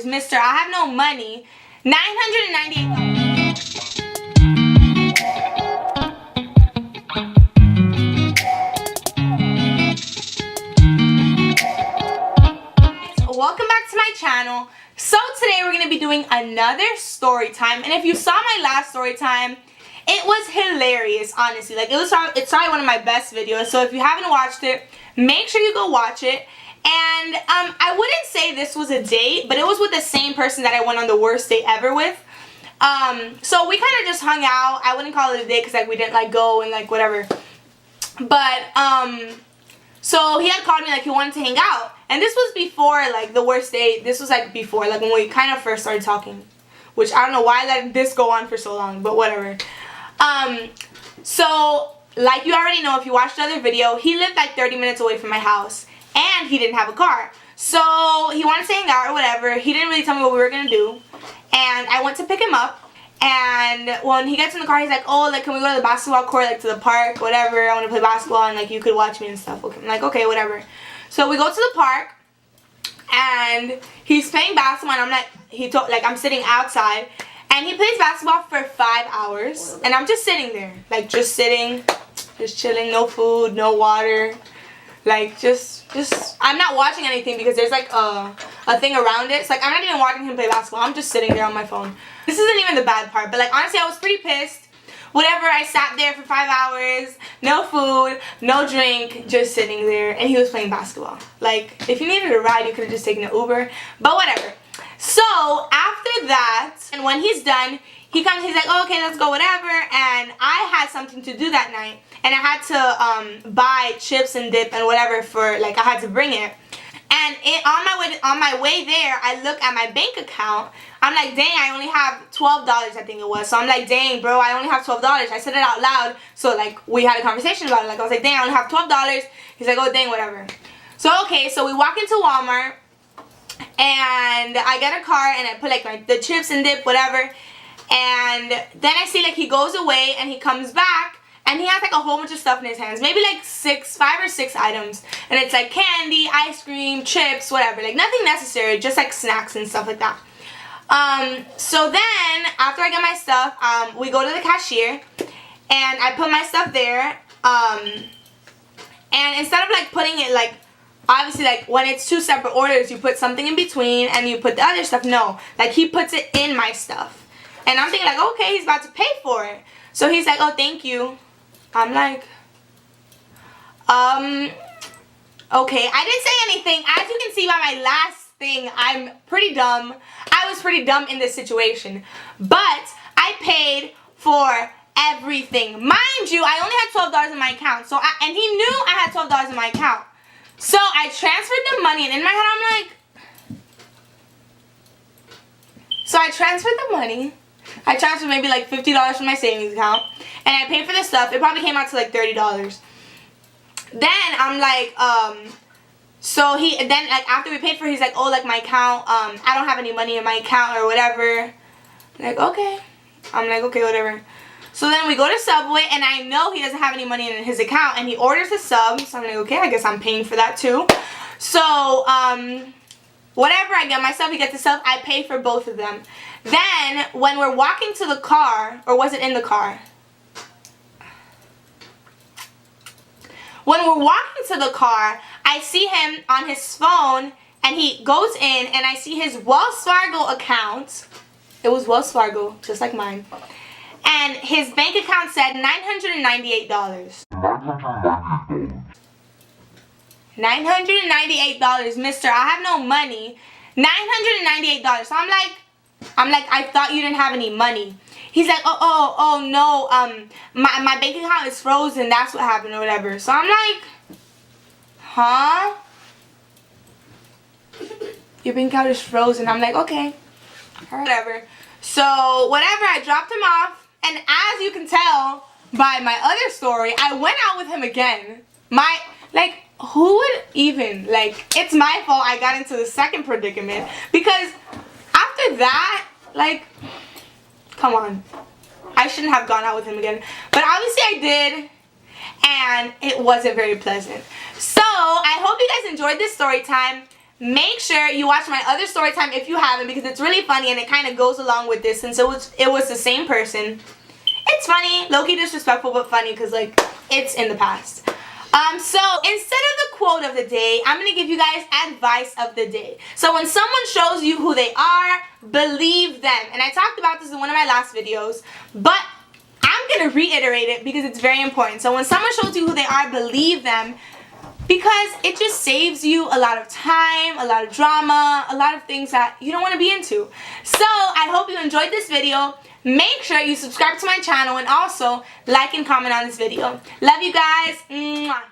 Mr. I have no money. $998. Welcome back to my channel. So today we're going to be doing another story time. And if you saw my last story time, it was hilarious, honestly. Like, it's probably one of my best videos. So if you haven't watched it, make sure you go watch it. And I wouldn't say this was a date, but it was with the same person that I went on the worst date ever with. So we kind of just hung out. I wouldn't call it a date because like we didn't like go and like whatever. But so he had called me like he wanted to hang out. And this was before like the worst date. This was like before, like when we kind of first started talking. Which I don't know why I let this go on for so long, but whatever. So like you already know if you watched the other video, he lived like 30 minutes away from my house. And he didn't have a car. So he wanted to hang out or whatever. He didn't really tell me what we were going to do. And I went to pick him up. And when he gets in the car, he's like, oh, like, can we go to the basketball court, like, to the park, whatever. I want to play basketball, and, like, you could watch me and stuff. Okay. I'm like, okay, whatever. So we go to the park. And he's playing basketball. And I'm like, I'm sitting outside. And he plays basketball for 5 hours. And I'm just sitting there. Like, just sitting. Just chilling. No food. No water. Like, I'm not watching anything because there's like a thing around it. So like I'm not even watching him play basketball. I'm just sitting there on my phone. This isn't even the bad part. But like honestly, I was pretty pissed. Whatever, I sat there for 5 hours, no food, no drink, just sitting there, and he was playing basketball. Like, if you needed a ride, you could have just taken an Uber. But whatever. So after that, and when he's done, he comes, he's like, oh, okay, let's go, whatever. And I had something to do that night. And I had to buy chips and dip and whatever for, like, I had to bring it. And on my way there, I look at my bank account. I'm like, dang, I only have $12, I think it was. So I'm like, dang, bro, I only have $12. I said it out loud. So, like, we had a conversation about it. Like, I was like, dang, I only have $12. He's like, oh, dang, whatever. So, okay, so we walk into Walmart. And I get a car and I put, like, the chips and dip, whatever. And then I see, like, he goes away and he comes back. And he has like a whole bunch of stuff in his hands. Maybe like 5 or 6 items. And it's like candy, ice cream, chips, whatever. Like nothing necessary, just like snacks and stuff like that. So then, after I get my stuff, we go to the cashier. And I put my stuff there. And instead of like putting it like, obviously like when it's 2 separate orders, you put something in between and you put the other stuff. No, like he puts it in my stuff. And I'm thinking like, okay, he's about to pay for it. So he's like, oh, thank you. I'm like, okay. I didn't say anything. As you can see by my last thing, I'm pretty dumb. I was pretty dumb in this situation. But I paid for everything. Mind you, I only had $12 in my account. And he knew I had $12 in my account. So I transferred the money, and in my head I'm like, so I transferred the money. I transferred maybe like $50 from my savings account. And I paid for the stuff. It probably came out to like $30. Then I'm like, so then like after we paid for it, he's like, oh, like my account, I don't have any money in my account or whatever. I'm like, okay. I'm like, okay, whatever. So then we go to Subway, and I know he doesn't have any money in his account, and he orders the sub. So I'm like, okay, I guess I'm paying for that too. So, whatever, I get my sub, he gets the sub, I pay for both of them. Then, when we're walking to the car, or was it in the car? When we're walking to the car, I see him on his phone, and he goes in, and I see his Wells Fargo account. It was Wells Fargo, just like mine. And his bank account said $998. $998, mister, I have no money. $998. So I'm like, I thought you didn't have any money. He's like, oh no, my bank account is frozen, that's what happened or whatever. So I'm like, huh? Your bank account is frozen. I'm like, okay, whatever. So whatever, I dropped him off, and as you can tell by my other story, I went out with him again. Who would even, it's my fault I got into the second predicament, because after that, come on. I shouldn't have gone out with him again. But obviously I did, and it wasn't very pleasant. So, I hope you guys enjoyed this story time. make sure you watch my other story time if you haven't, because it's really funny and it kind of goes along with this since it was the same person. It's funny, low-key disrespectful, but funny because, like, it's in the past. So instead of the quote of the day, I'm going to give you guys advice of the day. So when someone shows you who they are, believe them. And I talked about this in one of my last videos, but I'm going to reiterate it because it's very important. So when someone shows you who they are, believe them, because it just saves you a lot of time, a lot of drama, a lot of things that you don't want to be into. So I hope you enjoyed this video. Make sure you subscribe to my channel and also like and comment on this video. Love you guys. Mwah.